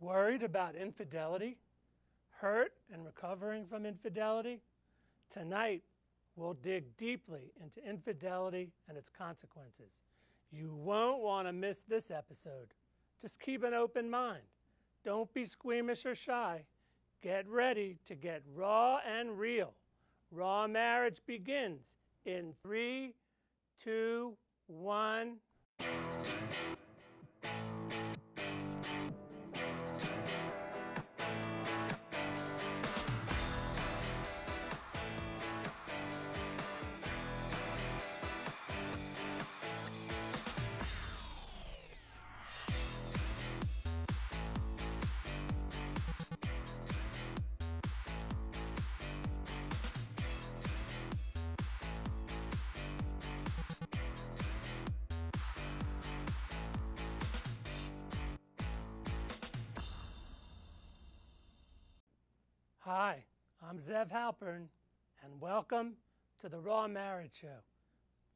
Worried about infidelity? Hurt and recovering from infidelity? Tonight, we'll dig deeply into infidelity and its consequences. You won't want to miss this episode. Just keep an open mind. Don't be squeamish or shy. Get ready to get raw and real. Raw marriage begins in 3, 2, 1. Hi, I'm Zev Halpern, and welcome to the Raw Marriage Show.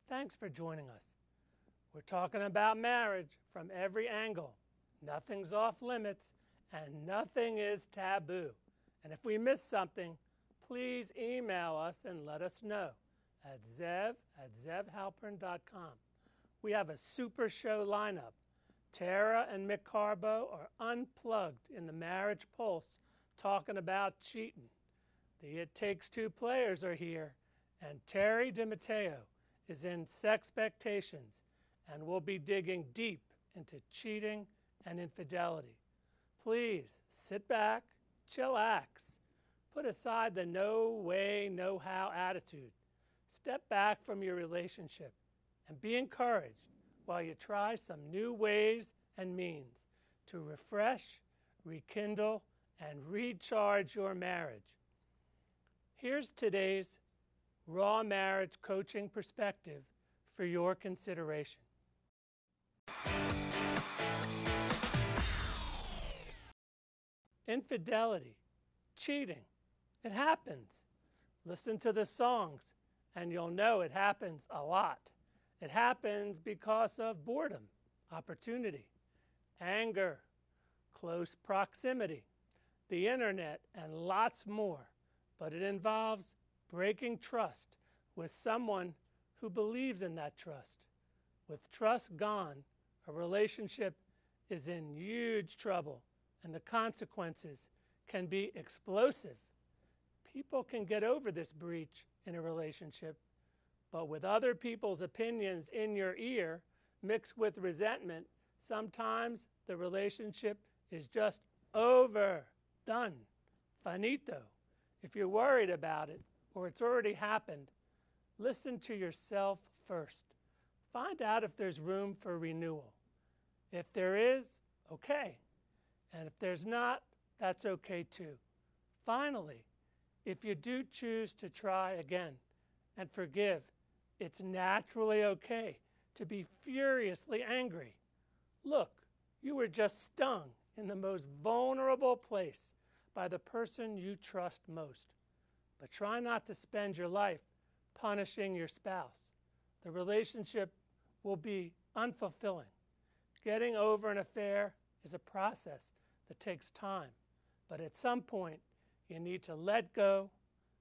Thanks for joining us. We're talking about marriage from every angle. Nothing's off limits, and nothing is taboo. And if we miss something, please email us and let us know at zev@zevhalpern.com. We have a super show lineup. Tara and Mick Carbo are unplugged in the Marriage Pulse, talking about cheating. The It Takes Two players are here, and Terry DiMatteo is in Sexpectations, and we'll be digging deep into cheating and infidelity. Please sit back, chillax, put aside the no way, no how attitude. Step back from your relationship and be encouraged while you try some new ways and means to refresh, rekindle, and recharge your marriage. Here's today's raw marriage coaching perspective for your consideration. Infidelity, cheating, it happens. Listen to the songs and you'll know it happens a lot. It happens because of boredom, opportunity, anger, close proximity, the internet, and lots more, but it involves breaking trust with someone who believes in that trust. With trust gone, a relationship is in huge trouble, and the consequences can be explosive. People can get over this breach in a relationship, but with other people's opinions in your ear, mixed with resentment, sometimes the relationship is just over. Done. Finito. If you're worried about it or it's already happened, listen to yourself first. Find out if there's room for renewal. If there is, okay. And if there's not, that's okay too. Finally, if you do choose to try again and forgive, it's naturally okay to be furiously angry. Look, you were just stung in the most vulnerable place by the person you trust most. But try not to spend your life punishing your spouse. The relationship will be unfulfilling. Getting over an affair is a process that takes time, but at some point you need to let go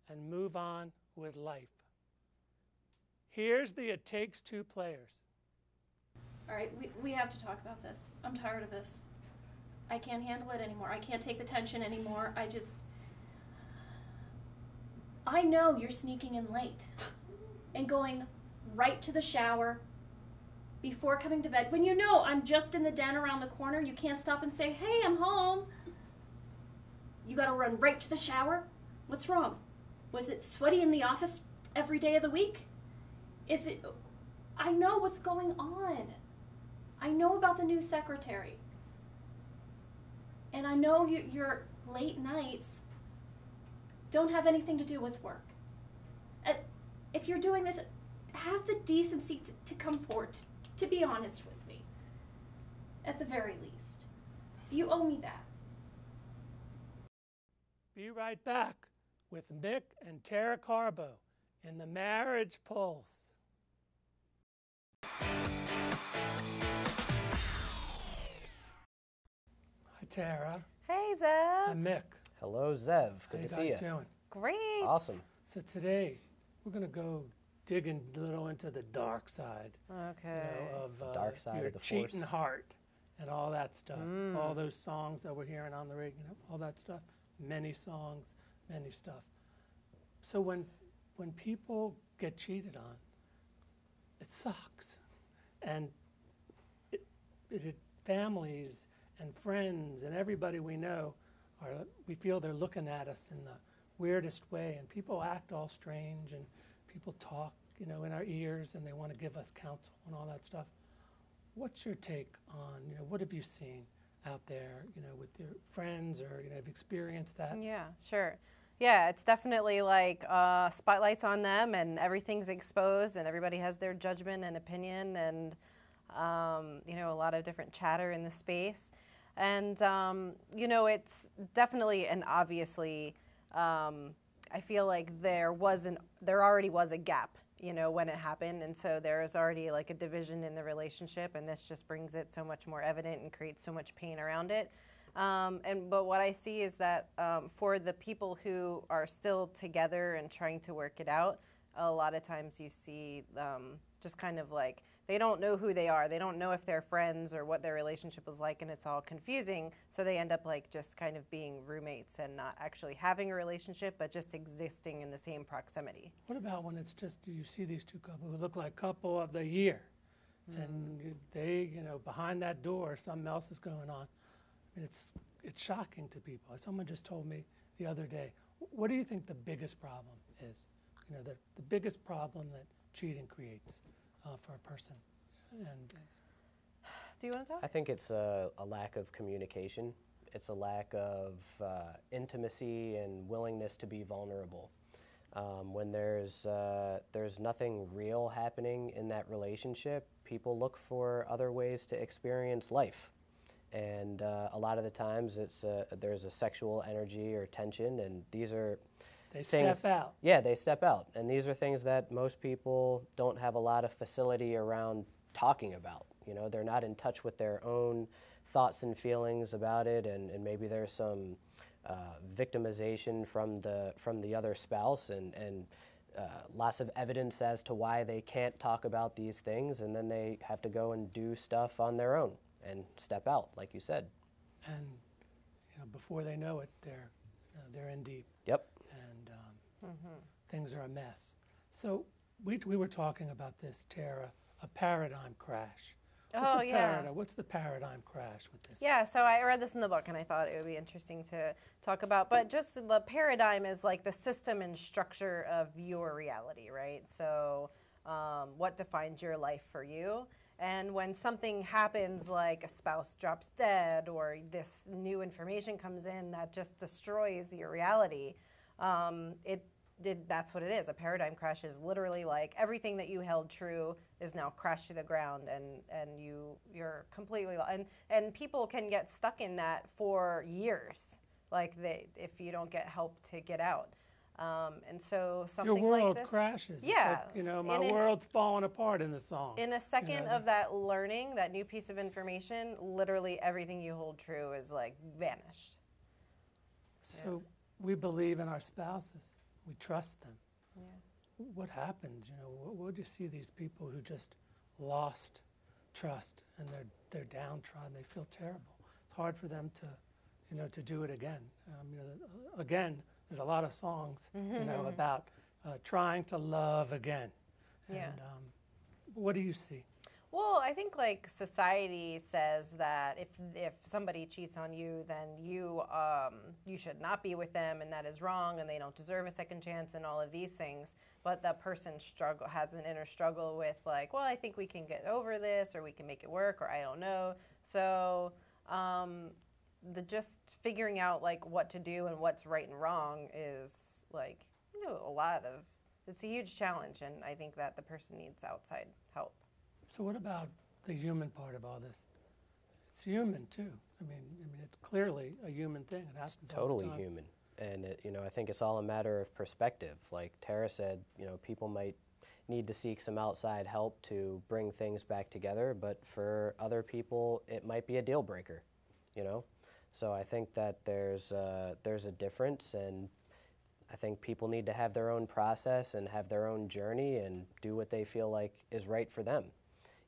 and move on with life. Here's the It Takes Two players. All right, we have to talk about this. I'm tired of this. I can't handle it anymore. I can't take the tension anymore. I know you're sneaking in late and going right to the shower before coming to bed. When you know I'm just in the den around the corner, you can't stop and say, hey, I'm home. You gotta run right to the shower? What's wrong? Was it sweaty in the office every day of the week? I know what's going on. I know about the new secretary. And I know your late nights don't have anything to do with work. If you're doing this, have the decency to come forward, to be honest with me, at the very least. You owe me that. Be right back with Mick and Tara Carbo in the Marriage Pulse. Hi, Tara. Hi, Zev. I'm Mick. Hello, Zev. How Good you to see you. guys doing? Great. Awesome. So today we're going to go digging a little into the dark side, Okay. of dark side your of the cheating force. heart and all that stuff. All those songs that we're hearing on the radio, all that stuff. Many songs, many stuff. So when people get cheated on, it sucks, and families and friends and everybody we know we feel they're looking at us in the weirdest way, and people act all strange, and people talk, in our ears, and they want to give us counsel and all that stuff. What's your take on, what have you seen out there, with your friends, or, have you experienced that? Yeah, sure. Yeah, it's definitely like spotlights on them, and everything's exposed, and everybody has their judgment and opinion, and a lot of different chatter in the space. And, it's definitely and obviously, I feel like there already was a gap, when it happened. And so there's already like a division in the relationship, and this just brings it so much more evident and creates so much pain around it. But what I see is that for the people who are still together and trying to work it out, a lot of times you see just kind of like they don't know who they are. They don't know if they're friends or what their relationship was like, and it's all confusing. So they end up like just kind of being roommates and not actually having a relationship, but just existing in the same proximity. What about when it's just you see these two couples who look like couple of the year, and they, behind that door, something else is going on? I mean, it's shocking to people. Someone just told me the other day, what do you think the biggest problem is? The biggest problem that cheating creates for a person. And Do you want to talk? I think it's a lack of communication. It's a lack of intimacy and willingness to be vulnerable. When there's nothing real happening in that relationship, people look for other ways to experience life. And a lot of the times there's a sexual energy or tension, and these are they things, step out. Yeah, they step out. And these are things that most people don't have a lot of facility around talking about. They're not in touch with their own thoughts and feelings about it, and maybe there's some victimization from the other spouse, and lots of evidence as to why they can't talk about these things, and then they have to go and do stuff on their own and step out, like you said. And before they know it, they're in deep. Yep. And things are a mess. So we were talking about this, Tara, a paradigm crash. What's the paradigm crash with this? Yeah, so I read this in the book, and I thought it would be interesting to talk about. But just the paradigm is like the system and structure of your reality, right? So what defines your life for you? And when something happens, like a spouse drops dead, or this new information comes in that just destroys your reality, that's what it is. A paradigm crash is literally like everything that you held true is now crashed to the ground, and you're completely and people can get stuck in that for years, like if you don't get help to get out. And so something your world like this crashes. Yeah, it's like, my world's falling apart in the song. In a second of that learning, that new piece of information, literally everything you hold true is like vanished. So we believe in our spouses. We trust them. Yeah. What happens? What do you see these people who just lost trust, and they're downtrodden? They feel terrible. It's hard for them to do it again. Again, there's a lot of songs, about trying to love again. Yeah. And what do you see? Well, I think like society says that if somebody cheats on you, then you should not be with them, and that is wrong, and they don't deserve a second chance, and all of these things. But the person has an inner struggle with like, well, I think we can get over this, or we can make it work, or I don't know. So the just figuring out like what to do and what's right and wrong is like it's a huge challenge, and I think that the person needs outside help. So what about the human part of all this? It's human too. I mean, it's clearly a human thing. It happens all the Totally time. human. And I think it's all a matter of perspective. Like Tara said, people might need to seek some outside help to bring things back together, but for other people, it might be a deal breaker, So I think that there's a difference, and I think people need to have their own process and have their own journey and do what they feel like is right for them.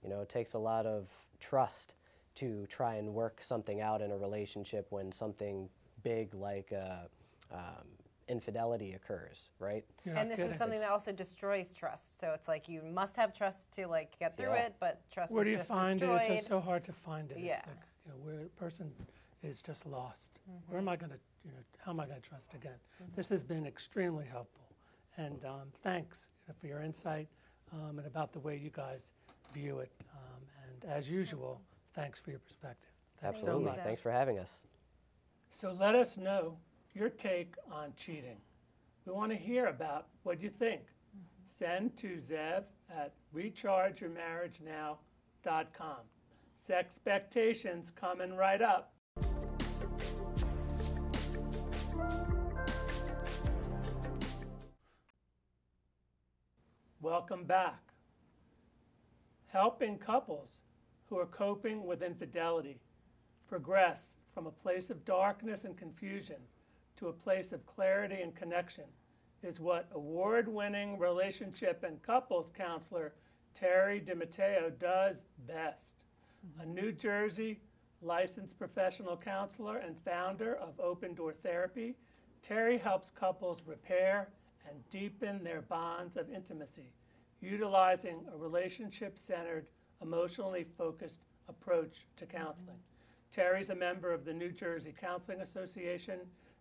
You know, it takes a lot of trust to try and work something out in a relationship when something big like infidelity occurs, right? And this is something that also destroys trust. So it's like you must have trust to like get through it, but trust Where do you just find destroyed. it? It's just so hard to find it. Yeah. It's like, where a person is just lost. Where am I going to, how am I going to trust again? This has been extremely helpful. And thanks for your insight and about the way you guys view it. And as usual, thanks for your perspective. Thanks so Absolutely. much. Thanks for having us. So let us know your take on cheating. We want to hear about what you think. Send to Zev at rechargeyourmarriagenow.com. Sexpectations coming right up. Welcome back. Helping couples who are coping with infidelity progress from a place of darkness and confusion to a place of clarity and connection is what award-winning relationship and couples counselor Terry DiMatteo does best. A New Jersey licensed professional counselor and founder of Open Door Therapy, Terry helps couples repair and deepen their bonds of intimacy, utilizing a relationship-centered, emotionally focused approach to counseling. Terry's a member of the New Jersey Counseling Association,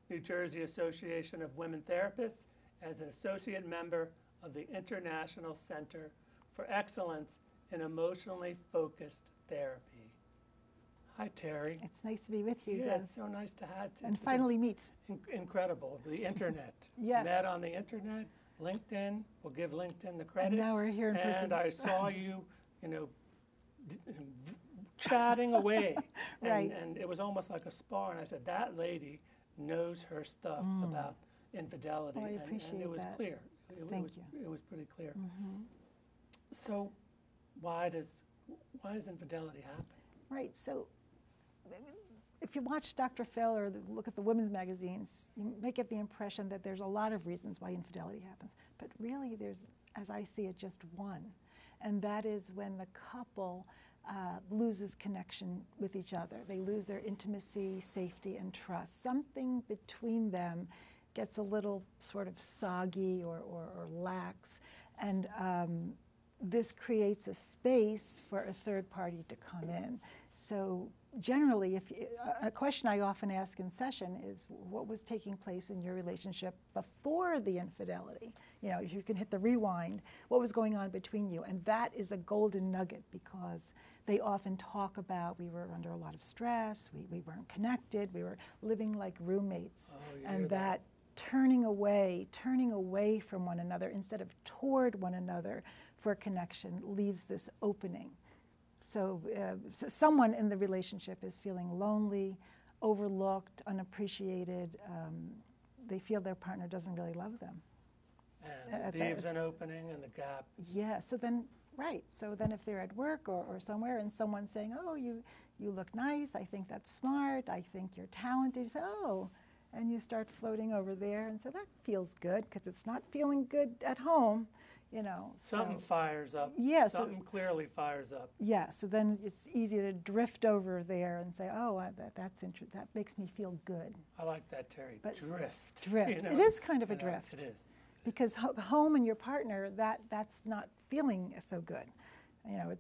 New Jersey Association of Women Therapists, as an associate member of the International Center for Excellence in Emotionally Focused Therapy. Hi, Terry. It's nice to be with you, Yeah, Zev. it's so nice to have you. And finally meet. Incredible. The internet. Yes. Met on the internet, LinkedIn. We'll give LinkedIn the credit. And now we're here in person. And I saw you, chatting away. Right. And it was almost like a spar. And I said, that lady knows her stuff about infidelity. Well, I and appreciate it was that. clear. Thank you. It was pretty clear. So why does infidelity happen? Right, so if you watch Dr. Phil or look at the women's magazines, you may get the impression that there's a lot of reasons why infidelity happens. But really there's, as I see it, just one. And that is when the couple loses connection with each other. They lose their intimacy, safety, and trust. Something between them gets a little sort of soggy or lax. And this creates a space for a third party to come in. So generally, a question I often ask in session is, what was taking place in your relationship before the infidelity? You know, if you can hit the rewind, what was going on between you? And that is a golden nugget, because they often talk about, we were under a lot of stress, we weren't connected, we were living like roommates. And that turning away from one another instead of toward one another for connection leaves this opening. So someone in the relationship is feeling lonely, overlooked, unappreciated. They feel their partner doesn't really love them. And it leaves an opening and a gap. Yeah, so then, right. So then if they're at work or somewhere and someone's saying, oh, you look nice, I think that's smart, I think you're talented, you say, oh, and you start floating over there, and so that feels good because it's not feeling good at home. Something fires up. Yeah, something clearly fires up. Yeah, so then it's easy to drift over there and say, oh, that's interesting. That makes me feel good. I like that, Terry. But drift. Drift. It is kind of a drift. It is. Because home and your partner, that's not feeling so good.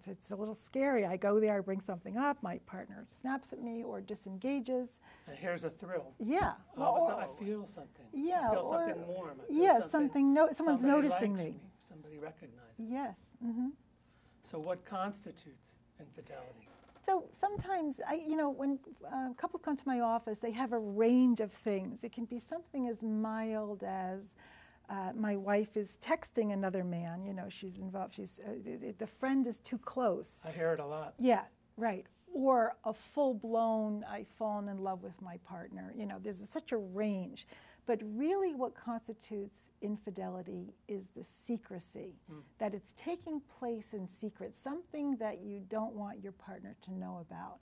It's a little scary. I go there, I bring something up, my partner snaps at me or disengages. And here's a thrill. Yeah. I feel something. Yeah. I feel something warm. Someone's noticing me. Somebody recognizes. Yes. Mm-hmm. So what constitutes infidelity? So sometimes, when couples come to my office, they have a range of things. It can be something as mild as my wife is texting another man. She's involved. The friend is too close. I hear it a lot. Yeah, right. Or a full-blown, I've fallen in love with my partner. There's such a range. But really what constitutes infidelity is the secrecy, that it's taking place in secret, something that you don't want your partner to know about.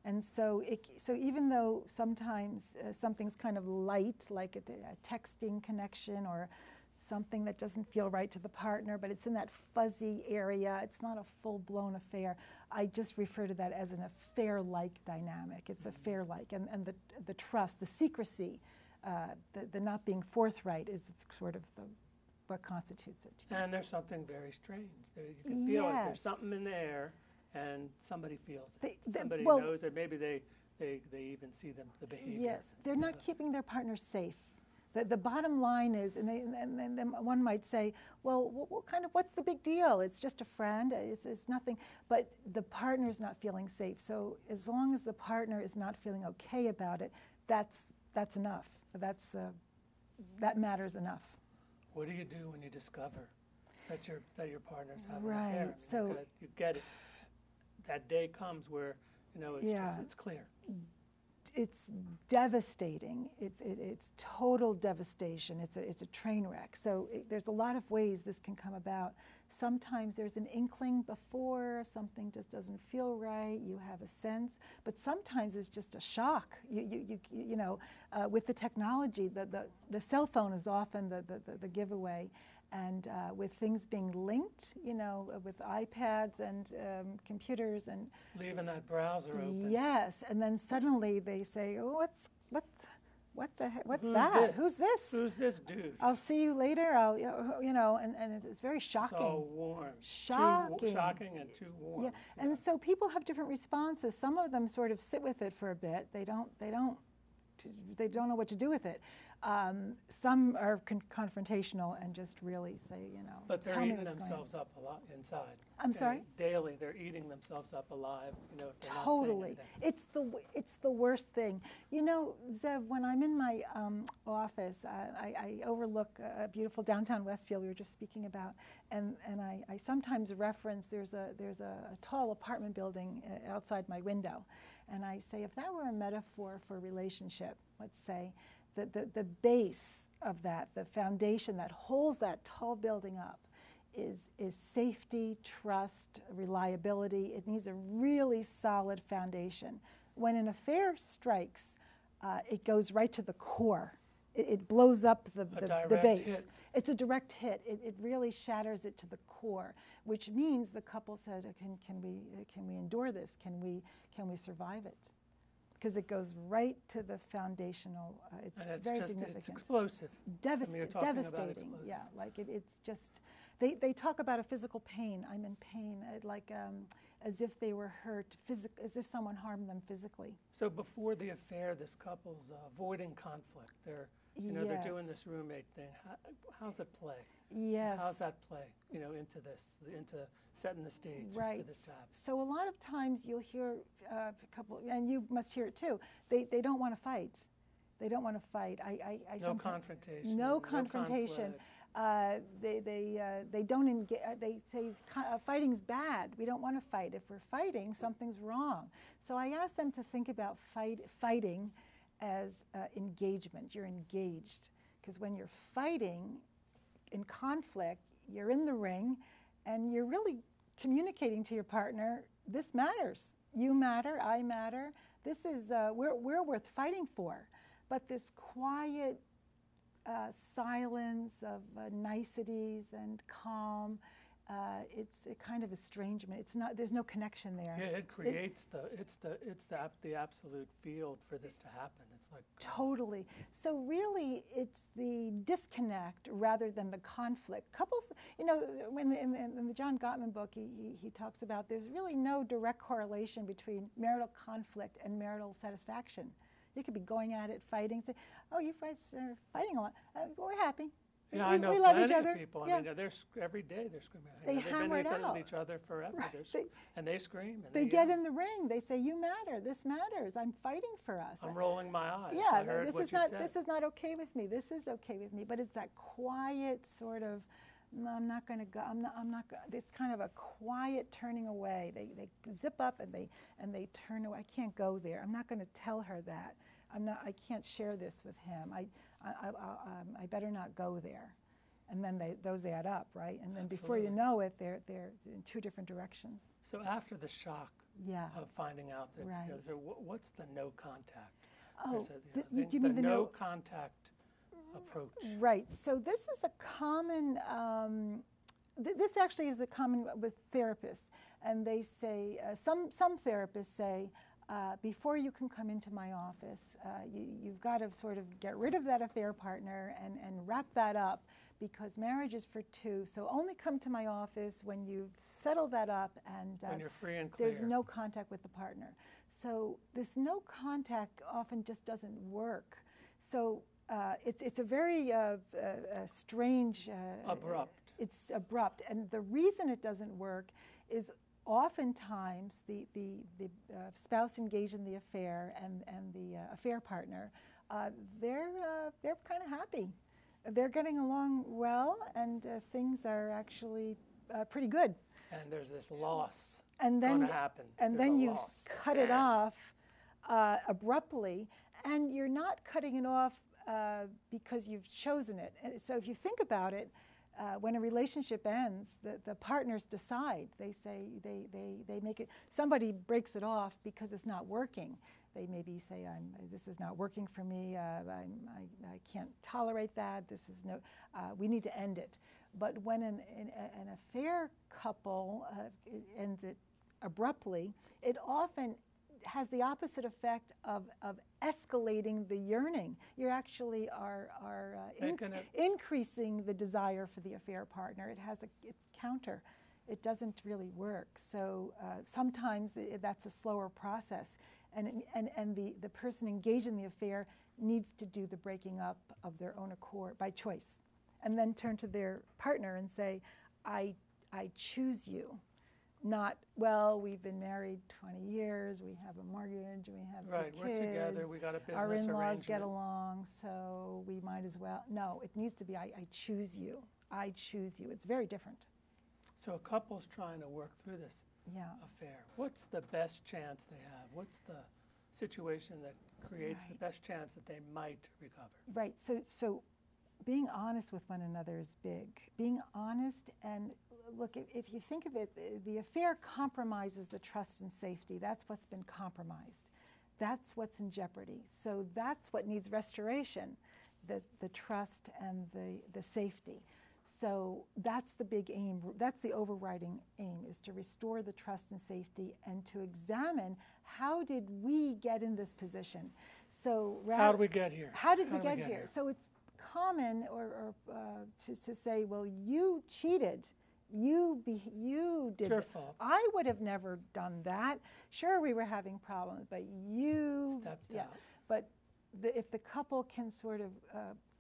And so, so even though sometimes something's kind of light, like a texting connection or something that doesn't feel right to the partner, but it's in that fuzzy area, it's not a full-blown affair, I just refer to that as an affair-like dynamic. It's affair-like, and the trust, the secrecy, the not being forthright is sort of what constitutes it. And there's something very strange. You can feel it. There's something in the air, and somebody feels it. Somebody knows it. Maybe they even see the behavior. Yes, they're not keeping their partner safe. The bottom line is, and then one might say, well, what's the big deal? It's just a friend. It's nothing. But the partner is not feeling safe. So as long as the partner is not feeling okay about it, that's enough. That matters enough. What do you do when you discover that your partner's having right. an affair? I mean, so you get it. That day comes where it's clear. It's devastating. It's total devastation. It's a train wreck. So there's a lot of ways this can come about. Sometimes there's an inkling before something just doesn't feel right. You have a sense, but sometimes it's just a shock. With the technology, the cell phone is often the giveaway. And with things being linked, with iPads and computers and leaving that browser open. Yes, and then suddenly they say, "Oh, what's Who's that? This? Who's this? Who's this dude?" I'll see you later. And it's very shocking. It's all warm. Shocking and too warm. Yeah, and so people have different responses. Some of them sort of sit with it for a bit. They don't know what to do with it. Some are confrontational and just really say, But they're tell me eating what's themselves up a lot inside. I'm sorry? Daily, they're eating themselves up alive. If they're Totally. Not saying It's the worst thing. Zev, when I'm in my office, I overlook a beautiful downtown Westfield we were just speaking about, and I sometimes reference there's a tall apartment building outside my window, and I say if that were a metaphor for a relationship, let's say, the base of that, the foundation that holds that tall building up, is safety, trust, reliability. It needs a really solid foundation. When an affair strikes, it goes right to the core. It blows up the base. Hit. It's a direct hit. It really shatters it to the core, which means the couple said, can we endure this? Can we survive it? Because it goes right to the foundational. It's very significant. It's explosive. Devastating. Yeah, like it's just. They talk about a physical pain. I'm in pain, as if they were hurt, as if someone harmed them physically. So before the affair, this couple's avoiding conflict. They're doing this roommate thing. How's it play? Yes. How's that play? Into setting the stage right. for this happen. So a lot of times you'll hear a couple, and you must hear it too. They don't want to fight. They don't want to fight. No confrontation. No confrontation. They don't engage. They say fighting's bad. We don't want to fight. If we're fighting, something's wrong. So I ask them to think about fighting as engagement. You're engaged, because when you're fighting in conflict, you're in the ring, and you're really communicating to your partner. This matters. You matter. I matter. This is we're worth fighting for. But this quiet silence of niceties and calm, it's a kind of estrangement. It's not. There's no connection there. Yeah, it creates the absolute field for this to happen. It's like totally. So really, it's the disconnect rather than the conflict. Couples, in the John Gottman book, he talks about there's really no direct correlation between marital conflict and marital satisfaction. You could be going at it, fighting, say, "Oh, you guys are fighting a lot. We're happy. Yeah, we I know love plenty each other." of people. Yeah. I mean, every day they're screaming. They hammer it They've been out. with each other forever. Right. And they scream. And they get in the ring. They say, "You matter. This matters. I'm fighting for us." I'm rolling my eyes. Yeah, I heard this what is you not. said. This is not okay with me. This is okay with me. But it's that quiet sort of. No, I'm not going to go. I'm not. This kind of a quiet turning away. They zip up and they turn away. I can't go there. I'm not going to tell her that. I can't share this with him. I better not go there. and then those add up, right? And then before you know it, they're in two different directions. So after the shock Yeah. of finding out that, Right. so what's the no contact? Oh, There's do you mean the no no? contact approach? Right. So this is a common. This actually is a common with therapists, and they say some therapists say. Before you can come into my office, you've got to sort of get rid of that affair partner and wrap that up, because marriage is for two. So only come to my office when you've settled that up and When you're free and clear. there's no contact with the partner. So this no contact often just doesn't work. So it's a very strange. Abrupt. It's abrupt, and the reason it doesn't work is oftentimes the spouse engaged in the affair and the affair partner, they're kind of happy. They're getting along well, and things are actually pretty good. And there's this loss And then going to happen. and There's then a you loss. cut it off abruptly, and you're not cutting it off because you've chosen it. And so if you think about it, when a relationship ends, the partners decide. They say they make it. Somebody breaks it off because it's not working. They maybe say, "This is not working for me. I can't tolerate that. This is no. We need to end it." But when an affair couple ends it abruptly, it often has the opposite effect of escalating the yearning. You actually are increasing the desire for the affair partner. It's counter. It doesn't really work. So sometimes that's a slower process, and the person engaged in the affair needs to do the breaking up of their own accord by choice, and then turn to their partner and say, I choose you. Not, well, we've been married 20 years, we have a mortgage, we have Right, two we're kids. together, we got a business our in-laws arrangement. get along, so we might as well. No, it needs to be, I choose you. I choose you. It's very different. So a couple's trying to work through this Yeah. affair. What's the best chance they have? What's the situation that creates the Right. best chance that they might recover? Right. So being honest with one another is big. Being honest, and look, if you think of it, the affair compromises the trust and safety. That's what's been compromised. That's what's in jeopardy. So that's what needs restoration, the trust and the safety. So that's the big aim. That's the overriding aim, is to restore the trust and safety and to examine, how did we get in this position? So How did we get here? How did we get here? So it's common to say, well, you cheated. You did. It's your fault. I would have never done that. Sure, we were having problems, but you Stepped out. But if the couple can sort of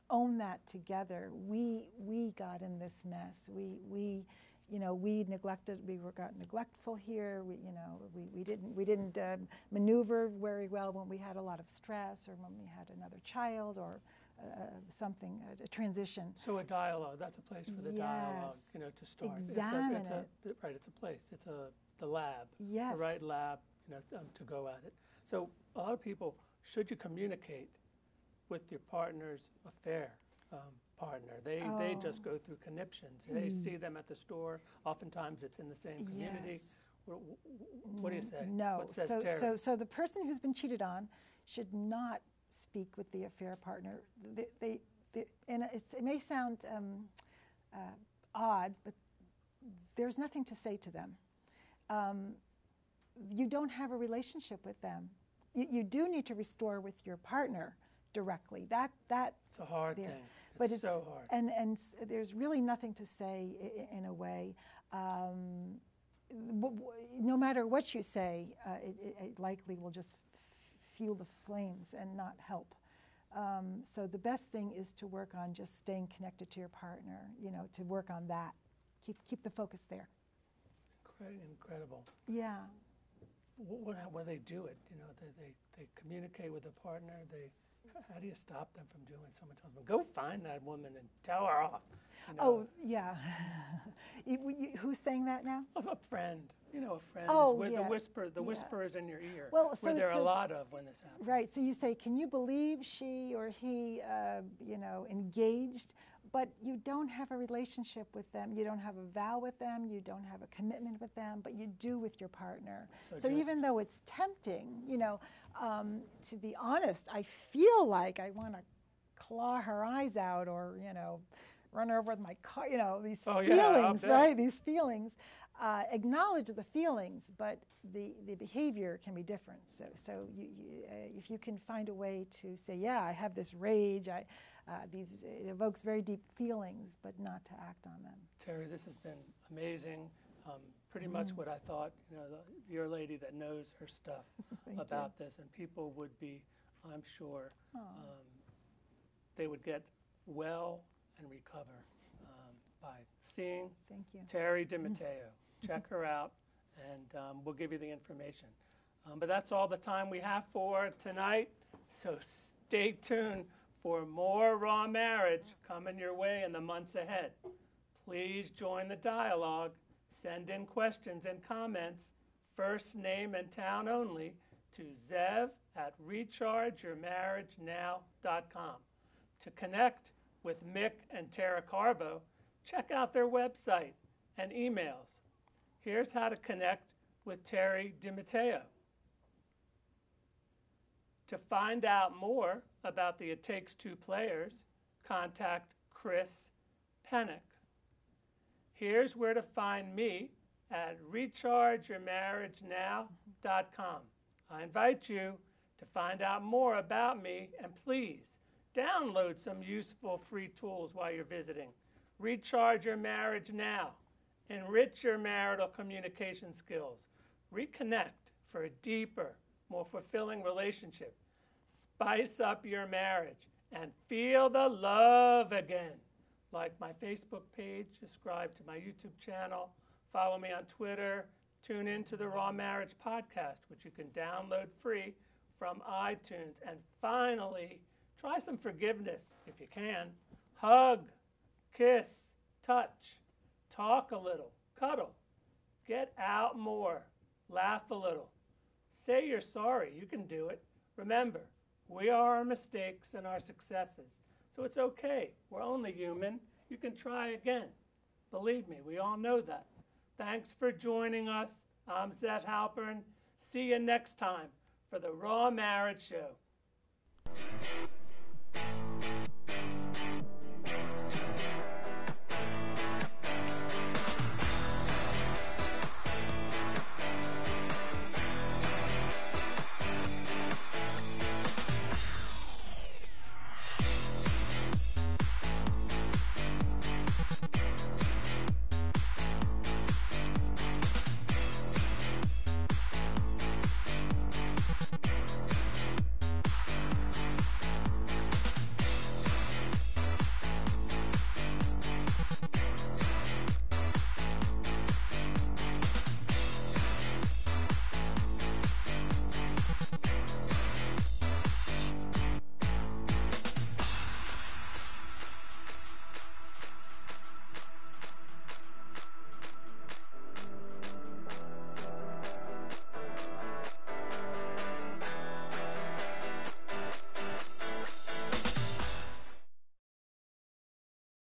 own that together, we got in this mess. We neglected. We got neglectful here. We didn't maneuver very well when we had a lot of stress, or when we had another child, or a transition. So a dialogue, that's a place for the dialogue, to start. Examine it. Right, it's a place. It's the lab. Yes. The right lab, to go at it. So a lot of people, should you communicate with your partner's affair partner? They just go through conniptions. They see them at the store. Oftentimes it's in the same community. Yes. What do you say? No. What says Terry? So the person who's been cheated on should not speak with the affair partner. It may sound odd, but there's nothing to say to them. You don't have a relationship with them. You do need to restore with your partner directly. That It's a hard thing. But it's so hard. And there's really nothing to say in a way. No matter what you say, it likely will just fuel the flames and not help. So the best thing is to work on just staying connected to your partner, to work on that. Keep the focus there. Incredible. Yeah. When they do it, they communicate with the partner. How do you stop them from doing? Someone tells them, go find that woman and tell her off. Oh, yeah. Who's saying that now? A friend, a friend. Oh, where yeah. The whisper is in your ear. Well, so where there it are a says- lot of when this happens. Right. So you say, can you believe she or he, engaged? but you don't have a relationship with them. You don't have a vow with them. You don't have a commitment with them, but you do with your partner. So even though it's tempting, to be honest, I feel like I want to claw her eyes out or, run her over with my car, these feelings, right? These feelings. Acknowledge the feelings, but the behavior can be different. So if you can find a way to say, yeah, I have this rage, it evokes very deep feelings, but not to act on them. Terry, this has been amazing. Pretty much what I thought, you're a lady that knows her stuff about this, and people would be, I'm sure, they would get well and recover by seeing Terry DiMatteo. Check her out, and we'll give you the information. But that's all the time we have for tonight, so stay tuned for more Raw Marriage coming your way in the months ahead. Please join the dialogue. Send in questions and comments, first name and town only, to zev@rechargeyourmarriagenow.com. To connect with Mick and Tara Carbo, check out their website and emails. Here's how to connect with Terry DiMatteo. To find out more about the It Takes Two Players, contact Chris Pennick. Here's where to find me at rechargeyourmarriagenow.com. I invite you to find out more about me, and please download some useful free tools while you're visiting. Recharge your marriage now. Enrich your marital communication skills. Reconnect for a deeper, more fulfilling relationship. Spice up your marriage and feel the love again. Like my Facebook page, subscribe to my YouTube channel, follow me on Twitter, tune in to the Raw Marriage Podcast, which you can download free from iTunes. And finally, try some forgiveness if you can. Hug, kiss, touch, talk a little, cuddle, get out more, laugh a little. Say you're sorry, you can do it. Remember, we are our mistakes and our successes. So it's okay. We're only human. You can try again. Believe me, we all know that. Thanks for joining us. I'm Zev Halpern. See you next time for the Raw Marriage Show.